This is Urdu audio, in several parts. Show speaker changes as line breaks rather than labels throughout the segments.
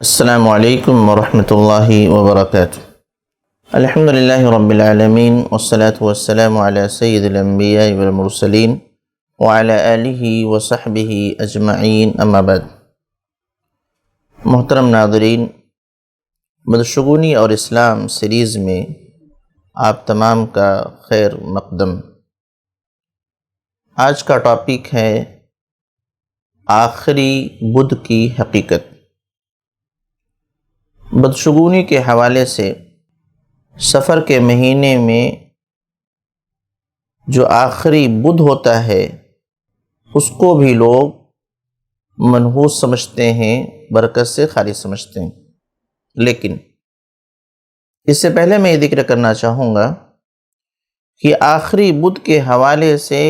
السلام علیکم ورحمۃ اللہ وبرکاتہ۔ الحمد للہ رب العالمین والصلاة والسلام علی سید الانبیاء والمرسلین وعلی آلہ وصحبہ اجمعین، اما بعد۔ محترم ناظرین، بدشگونی اور اسلام سیریز میں آپ تمام کا خیر مقدم۔ آج کا ٹاپک ہے آخری بدھ کی حقیقت۔ بدشگونی کے حوالے سے سفر کے مہینے میں جو آخری بدھ ہوتا ہے اس کو بھی لوگ منحوس سمجھتے ہیں، برکت سے خالی سمجھتے ہیں۔ لیکن اس سے پہلے میں یہ ذکر کرنا چاہوں گا کہ آخری بدھ کے حوالے سے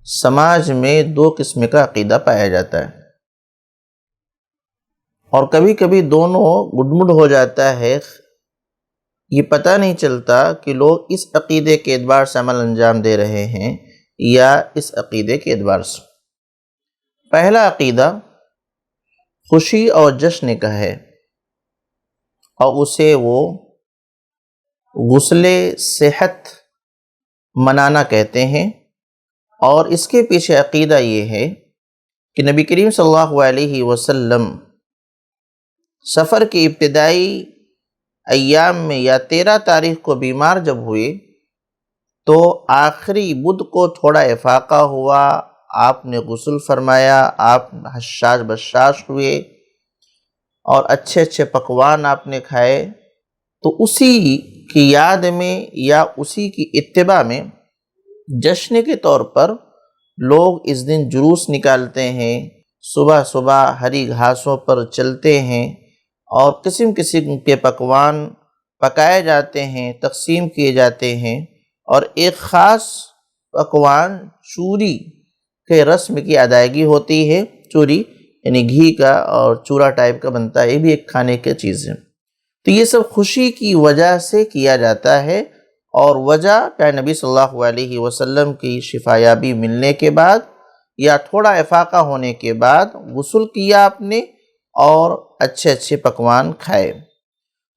سماج میں دو قسم کا عقیدہ پایا جاتا ہے، اور کبھی کبھی دونوں گڈمڈ ہو جاتا ہے۔ یہ پتہ نہیں چلتا کہ لوگ اس عقیدے کے اعتبار سے عمل انجام دے رہے ہیں یا اس عقیدے کے اعتبار سے۔ پہلا عقیدہ خوشی اور جشن کا ہے، اور اسے وہ غسل صحت منانا کہتے ہیں، اور اس کے پیچھے عقیدہ یہ ہے کہ نبی کریم صلی اللہ علیہ وسلم سفر کی ابتدائی ایام میں یا 13 تاریخ کو بیمار جب ہوئے تو آخری بدھ کو تھوڑا افاقہ ہوا، آپ نے غسل فرمایا، آپ حشاش بشاش ہوئے اور اچھے اچھے پکوان آپ نے کھائے۔ تو اسی کی یاد میں یا اسی کی اتباع میں جشن کے طور پر لوگ اس دن جلوس نکالتے ہیں، صبح صبح ہری گھاسوں پر چلتے ہیں، اور قسم قسم کے پکوان پکائے جاتے ہیں، تقسیم کیے جاتے ہیں، اور ایک خاص پکوان چوری کے رسم کی ادائیگی ہوتی ہے۔ چوری یعنی گھی کا اور چورا ٹائپ کا بنتا ہے، یہ بھی ایک کھانے کی چیز ہے۔ تو یہ سب خوشی کی وجہ سے کیا جاتا ہے، اور وجہ کہ نبی صلی اللہ علیہ وسلم کی شفایابی ملنے کے بعد یا تھوڑا افاقہ ہونے کے بعد غسل کیا آپ نے اور اچھے اچھے پکوان کھائے۔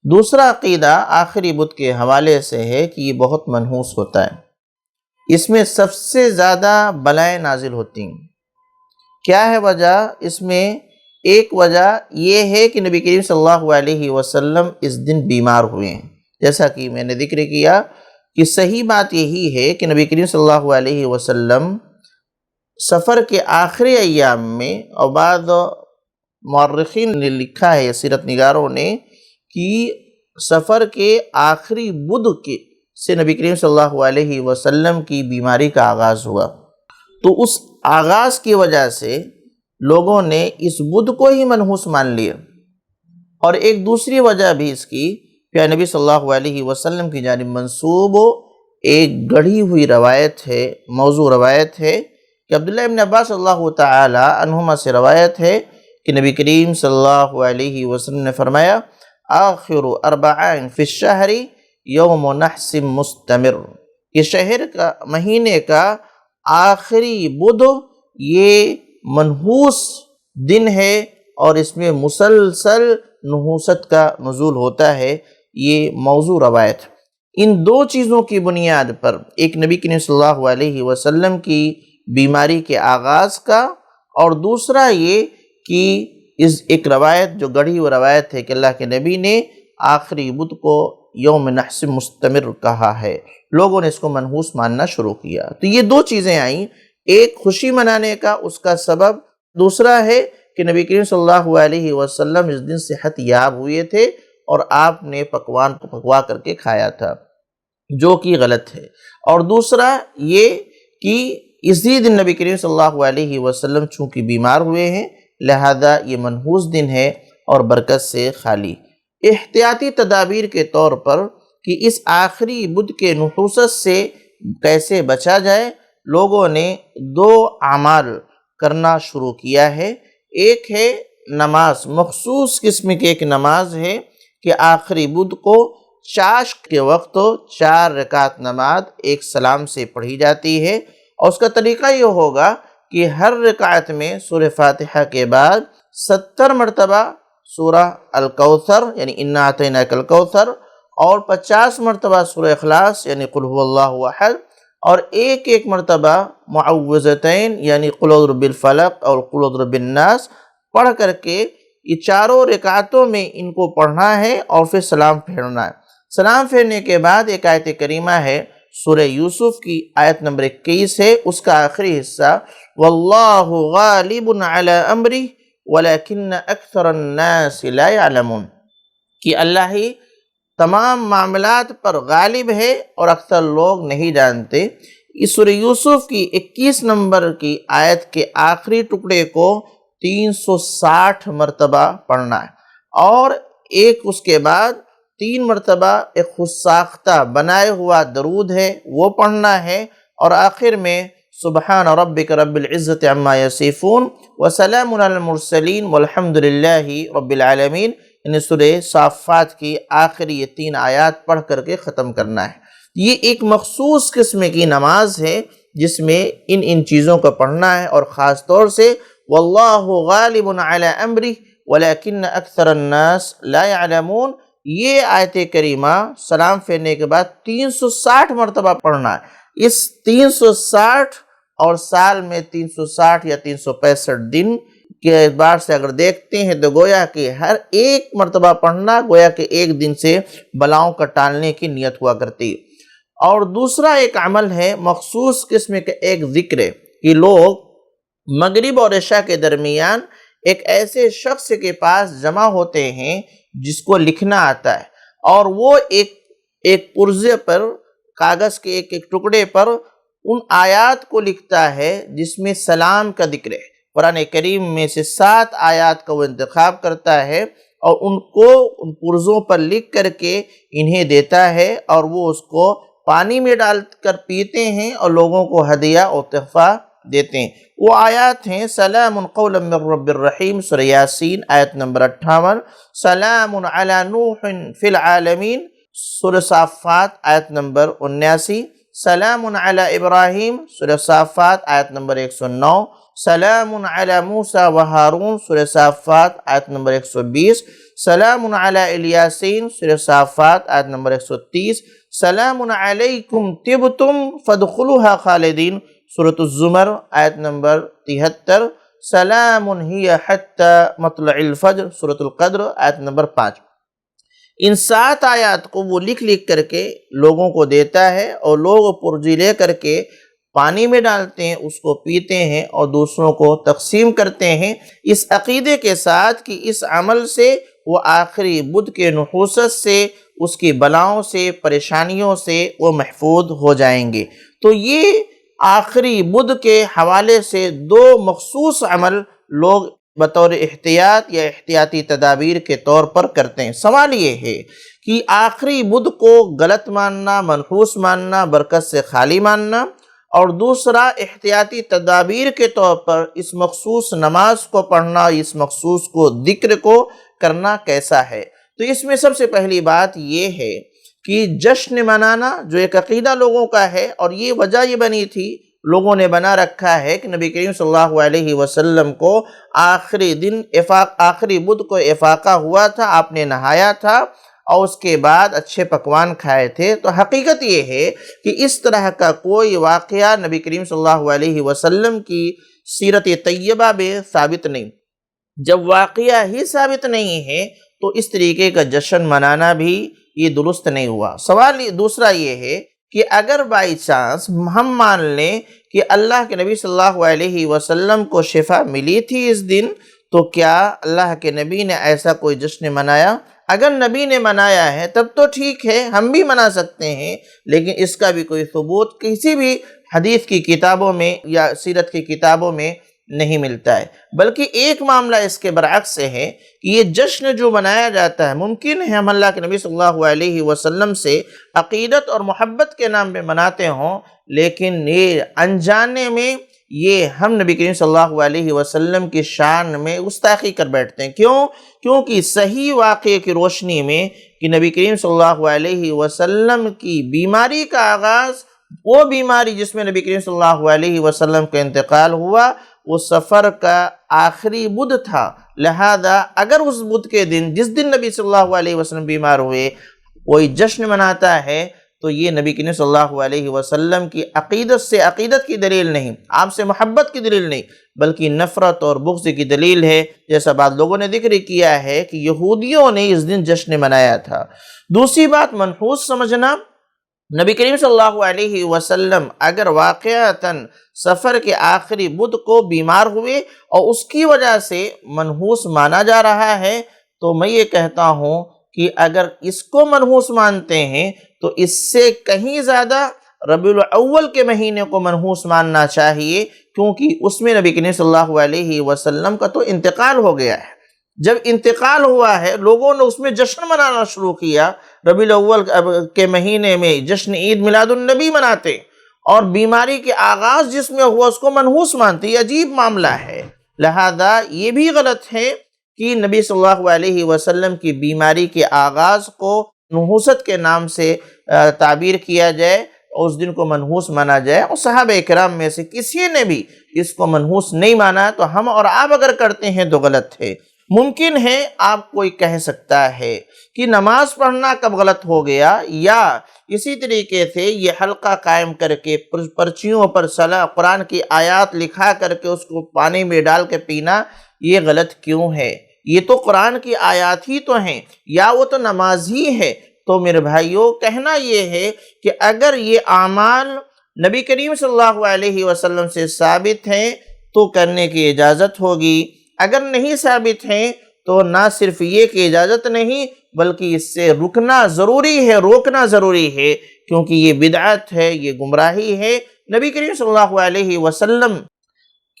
دوسرا عقیدہ آخری بدھ کے حوالے سے ہے کہ یہ بہت منحوس ہوتا ہے، اس میں سب سے زیادہ بلائیں نازل ہوتی ہیں۔ کیا ہے وجہ؟ اس میں ایک وجہ یہ ہے کہ نبی کریم صلی اللہ علیہ وسلم اس دن بیمار ہوئے ہیں۔ جیسا کہ میں نے ذکر کیا کہ صحیح بات یہی ہے کہ نبی کریم صلی اللہ علیہ وسلم سفر کے آخری ایام میں، اور بعض مورخین نے لکھا ہے، سیرت نگاروں نے، کہ سفر کے آخری بدھ سے نبی کریم صلی اللہ علیہ وسلم کی بیماری کا آغاز ہوا۔ تو اس آغاز کی وجہ سے لوگوں نے اس بدھ کو ہی منحوس مان لیا۔ اور ایک دوسری وجہ بھی اس کی کہ نبی صلی اللہ علیہ وسلم کی جانب منسوب ایک گڑھی ہوئی روایت ہے، موضوع روایت ہے، کہ عبداللہ ابن عباس اللہ تعالی عنہما سے روایت ہے کہ نبی کریم صلی اللہ علیہ وسلم نے فرمایا، آخر اربعین فی الشہر یوم نحس مستمر، کہ شہر کا مہینے کا آخری بدھ یہ منحوس دن ہے، اور اس میں مسلسل نحوست کا نزول ہوتا ہے۔ یہ موضوع روایت ان دو چیزوں کی بنیاد پر، ایک نبی کریم صلی اللہ علیہ وسلم کی بیماری کے آغاز کا، اور دوسرا یہ کہ اس ایک روایت جو گڑھی ہوئی روایت ہے کہ اللہ کے نبی نے آخری بدھ کو یوم نحس مستمر کہا ہے، لوگوں نے اس کو منحوس ماننا شروع کیا۔ تو یہ دو چیزیں آئیں، ایک خوشی منانے کا اس کا سبب، دوسرا ہے کہ نبی کریم صلی اللہ علیہ وسلم اس دن صحت یاب ہوئے تھے اور آپ نے پکوان کو پکوا کر کے کھایا تھا، جو کہ غلط ہے۔ اور دوسرا یہ کہ اسی دن نبی کریم صلی اللہ علیہ وسلم چونکہ بیمار ہوئے ہیں، لہذا یہ منحوس دن ہے اور برکت سے خالی۔ احتیاطی تدابیر کے طور پر کہ اس آخری بدھ کے نحوست سے کیسے بچا جائے، لوگوں نے دو اعمال کرنا شروع کیا ہے۔ ایک ہے نماز، مخصوص قسم کی ایک نماز ہے کہ آخری بدھ کو چاشت کے وقت 4 رکعت نماز ایک سلام سے پڑھی جاتی ہے، اور اس کا طریقہ یہ ہوگا کہ ہر رکعت میں سورہ فاتحہ کے بعد 70 مرتبہ سورہ الکوثر یعنی انا اعطیناک الکوثر، اور 50 مرتبہ سورہ اخلاص یعنی قل هو اللہ احد، اور ایک مرتبہ معوذتین یعنی قل اعوذ برب الفلق اور قل اعوذ برب الناس پڑھ کر کے یہ چاروں رکعتوں میں ان کو پڑھنا ہے اور پھر سلام پھیرنا ہے۔ سلام پھیرنے کے بعد ایک آیت کریمہ ہے سورہ یوسف کی آیت نمبر 21 ہے، اس کا آخری حصہ واللہ غالب علی امرہ ولکن اکثر الناس لا يعلمون، کہ اللہ ہی تمام معاملات پر غالب ہے اور اکثر لوگ نہیں جانتے۔ اس سورہ یوسف کی 21 نمبر کی آیت کے آخری ٹکڑے کو 360 مرتبہ پڑھنا ہے، اور ایک اس کے بعد 3 مرتبہ ایک خود ساختہ بنائے ہوا درود ہے وہ پڑھنا ہے، اور آخر میں سبحان ربک رب العزت عما یصفون وسلام علی المرسلین والحمد للہ رب العالمین، یعنی سورہ صافات کی آخری یہ 3 آیات پڑھ کر کے ختم کرنا ہے۔ یہ ایک مخصوص قسم کی نماز ہے جس میں ان چیزوں کو پڑھنا ہے، اور خاص طور سے واللہ غالب علی امرہ ولکن اکثر الناس لا يعلمون، یہ آیت کریمہ سلام پھیرنے کے بعد 360 مرتبہ پڑھنا ہے۔ اس 360 اور سال میں 360 یا 365 دن کے اعتبار سے اگر دیکھتے ہیں تو گویا کہ ہر ایک مرتبہ پڑھنا گویا کہ ایک دن سے بلاؤں کا ٹالنے کی نیت ہوا کرتی ہے۔ اور دوسرا ایک عمل ہے مخصوص قسم کا ایک ذکر ہے کہ لوگ مغرب اور عشاء کے درمیان ایک ایسے شخص کے پاس جمع ہوتے ہیں جس کو لکھنا آتا ہے، اور وہ ایک پرزے پر کاغذ کے ایک ٹکڑے پر ان آیات کو لکھتا ہے جس میں سلام کا ذکر ہے۔ قرآن کریم میں سے 7 آیات کا وہ انتخاب کرتا ہے اور ان کو ان پرزوں پر لکھ کر کے انہیں دیتا ہے، اور وہ اس کو پانی میں ڈال کر پیتے ہیں اور لوگوں کو ہدیہ اور تحفہ دیتے ہیں۔ وہ آیات ہیں سلام قولا من رب الرحیم سورہ یاسین آیت نمبر 58، سلام علی نوح فی العالمین سورہ صافات آیت نمبر 79، سلام علی ابراہیم سورہ صافات آیت نمبر 109، سلام علی موسیٰ و ہارون سورہ صافات آیت نمبر 120، سلام علی الیاسین سورہ صافات آیت نمبر 130، سلام علیکم طبتم فادخلوها خالدین سورۃ الزمر آیت نمبر 73، سلام ہی حتی مطلع الفجر سورۃ القدر آیت نمبر 5۔ ان 7 آیات کو وہ لکھ کر کے لوگوں کو دیتا ہے، اور لوگ پرزی لے کر کے پانی میں ڈالتے ہیں، اس کو پیتے ہیں اور دوسروں کو تقسیم کرتے ہیں، اس عقیدے کے ساتھ کہ اس عمل سے وہ آخری بدھ کے نحوست سے، اس کی بلاؤں سے، پریشانیوں سے وہ محفوظ ہو جائیں گے۔ تو یہ آخری بدھ کے حوالے سے 2 مخصوص عمل لوگ بطور احتیاط یا احتیاطی تدابیر کے طور پر کرتے ہیں۔ سوال یہ ہے کہ آخری بدھ کو غلط ماننا، منحوس ماننا، برکت سے خالی ماننا، اور دوسرا احتیاطی تدابیر کے طور پر اس مخصوص نماز کو پڑھنا، اس مخصوص کو ذکر کو کرنا کیسا ہے؟ تو اس میں سب سے پہلی بات یہ ہے کہ جشن منانا جو ایک عقیدہ لوگوں کا ہے، اور یہ وجہ یہ بنی تھی، لوگوں نے بنا رکھا ہے کہ نبی کریم صلی اللہ علیہ وسلم کو آخری دن آخری بدھ کو افاقہ ہوا تھا، آپ نے نہایا تھا اور اس کے بعد اچھے پکوان کھائے تھے۔ تو حقیقت یہ ہے کہ اس طرح کا کوئی واقعہ نبی کریم صلی اللہ علیہ وسلم کی سیرت طیبہ میں ثابت نہیں۔ جب واقعہ ہی ثابت نہیں ہے تو اس طریقے کا جشن منانا بھی یہ درست نہیں ہوا۔ سوال دوسرا یہ ہے کہ اگر بائی چانس ہم مان لیں کہ اللہ کے نبی صلی اللہ علیہ وسلم کو شفا ملی تھی اس دن، تو کیا اللہ کے نبی نے ایسا کوئی جشن منایا؟ اگر نبی نے منایا ہے تب تو ٹھیک ہے، ہم بھی منا سکتے ہیں، لیکن اس کا بھی کوئی ثبوت کسی بھی حدیث کی کتابوں میں یا سیرت کی کتابوں میں نہیں ملتا ہے۔ بلکہ ایک معاملہ اس کے برعکس ہے کہ یہ جشن جو منایا جاتا ہے، ممکن ہے ہم اللہ کے نبی صلی اللہ علیہ وسلم سے عقیدت اور محبت کے نام پہ مناتے ہوں، لیکن یہ انجانے میں یہ ہم نبی کریم صلی اللہ علیہ وسلم کی شان میں گستاخی کر بیٹھتے ہیں۔ کیونکہ صحیح واقعے کی روشنی میں کہ نبی کریم صلی اللہ علیہ وسلم کی بیماری کا آغاز، وہ بیماری جس میں نبی کریم صلی اللہ علیہ وسلم کا انتقال ہوا، وہ سفر کا آخری بدھ تھا، لہذا اگر اس بدھ کے دن جس دن نبی صلی اللہ علیہ وسلم بیمار ہوئے کوئی جشن مناتا ہے تو یہ نبی کریم صلی اللہ علیہ وسلم کی عقیدت کی دلیل نہیں، آپ سے محبت کی دلیل نہیں، بلکہ نفرت اور بغض کی دلیل ہے، جیسا بعض لوگوں نے ذکر کیا ہے کہ یہودیوں نے اس دن جشن منایا تھا۔ دوسری بات منحوس سمجھنا، نبی کریم صلی اللہ علیہ وسلم اگر واقعتاً سفر کے آخری بدھ کو بیمار ہوئے اور اس کی وجہ سے منحوس مانا جا رہا ہے، تو میں یہ کہتا ہوں کہ اگر اس کو منحوس مانتے ہیں تو اس سے کہیں زیادہ ربیع الاول کے مہینے کو منحوس ماننا چاہیے، کیونکہ اس میں نبی کریم صلی اللہ علیہ وسلم کا تو انتقال ہو گیا ہے۔ جب انتقال ہوا ہے لوگوں نے اس میں جشن منانا شروع کیا، ربیع الاول کے مہینے میں جشن عید میلاد النبی مناتے، اور بیماری کے آغاز جس میں ہوا اس کو منحوس مانتے، یہ عجیب معاملہ ہے۔ لہذا یہ بھی غلط ہے کہ نبی صلی اللہ علیہ وسلم کی بیماری کے آغاز کو نحوست کے نام سے تعبیر کیا جائے اور اس دن کو منحوس مانا جائے، اور صحابہ کرام میں سے کسی نے بھی اس کو منحوس نہیں مانا، تو ہم اور آپ اگر کرتے ہیں تو غلط ہے۔ ممکن ہے آپ کوئی کہہ سکتا ہے کہ نماز پڑھنا کب غلط ہو گیا، یا اسی طریقے سے یہ حلقہ قائم کر کے پرچیوں پر قرآن کی آیات لکھا کر کے اس کو پانی میں ڈال کے پینا یہ غلط کیوں ہے؟ یہ تو قرآن کی آیات ہی تو ہیں، یا وہ تو نماز ہی ہے۔ تو میرے بھائیوں کہنا یہ ہے کہ اگر یہ اعمال نبی کریم صلی اللہ علیہ وسلم سے ثابت ہیں تو کرنے کی اجازت ہوگی، اگر نہیں ثابت ہیں تو نہ صرف یہ کہ اجازت نہیں بلکہ اس سے رکنا ضروری ہے، روکنا ضروری ہے، کیونکہ یہ بدعت ہے، یہ گمراہی ہے۔ نبی کریم صلی اللہ علیہ وسلم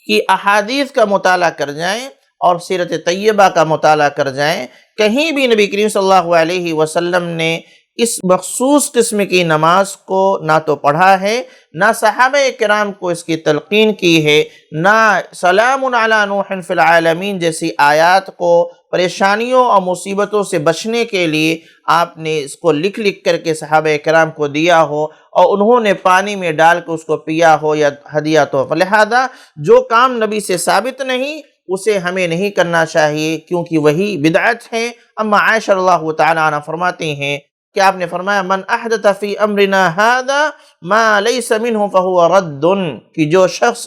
کی احادیث کا مطالعہ کر جائیں اور سیرت طیبہ کا مطالعہ کر جائیں، کہیں بھی نبی کریم صلی اللہ علیہ وسلم نے اس مخصوص قسم کی نماز کو نہ تو پڑھا ہے، نہ صحابہ کرام کو اس کی تلقین کی ہے، نہ سلام علی نوح فی العالمین جیسی آیات کو پریشانیوں اور مصیبتوں سے بچنے کے لیے آپ نے اس کو لکھ کر کے صحابہ کرام کو دیا ہو اور انہوں نے پانی میں ڈال کے اس کو پیا ہو یا ہدیہ تحفہ۔ لہذا جو کام نبی سے ثابت نہیں اسے ہمیں نہیں کرنا چاہیے، کیونکہ وہی بدعت ہے۔ اما عائشہ رضی اللہ تعالیٰ عنہ فرماتی ہیں کہ آپ نے فرمایا من احدث فی امرنا ھذا ما لیس منہ فہو رد، کہ جو شخص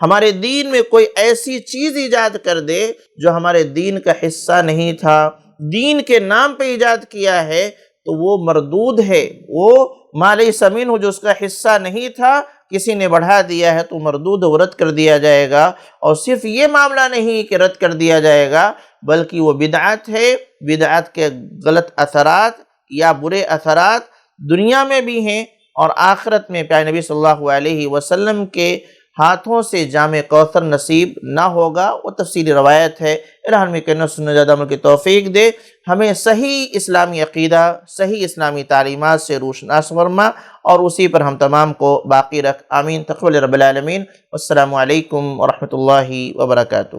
ہمارے دین میں کوئی ایسی چیز ایجاد کر دے جو ہمارے دین کا حصہ نہیں تھا، دین کے نام پہ ایجاد کیا ہے تو وہ مردود ہے، وہ ما لیس منہ جو اس کا حصہ نہیں تھا کسی نے بڑھا دیا ہے تو مردود و رد کر دیا جائے گا۔ اور صرف یہ معاملہ نہیں کہ رد کر دیا جائے گا بلکہ وہ بدعت ہے، بدعت کے غلط اثرات یا برے اثرات دنیا میں بھی ہیں اور آخرت میں پیارے نبی صلی اللہ علیہ وسلم کے ہاتھوں سے جام کوثر نصیب نہ ہوگا۔ وہ تفصیلی روایت ہے۔ الہ میں کہنا سننا زیادہ عمل کی توفیق دے، ہمیں صحیح اسلامی عقیدہ، صحیح اسلامی تعلیمات سے روشناس فرما اور اسی پر ہم تمام کو باقی رکھ، آمین تقبل رب العالمین۔ والسلام علیکم ورحمۃ اللہ وبرکاتہ۔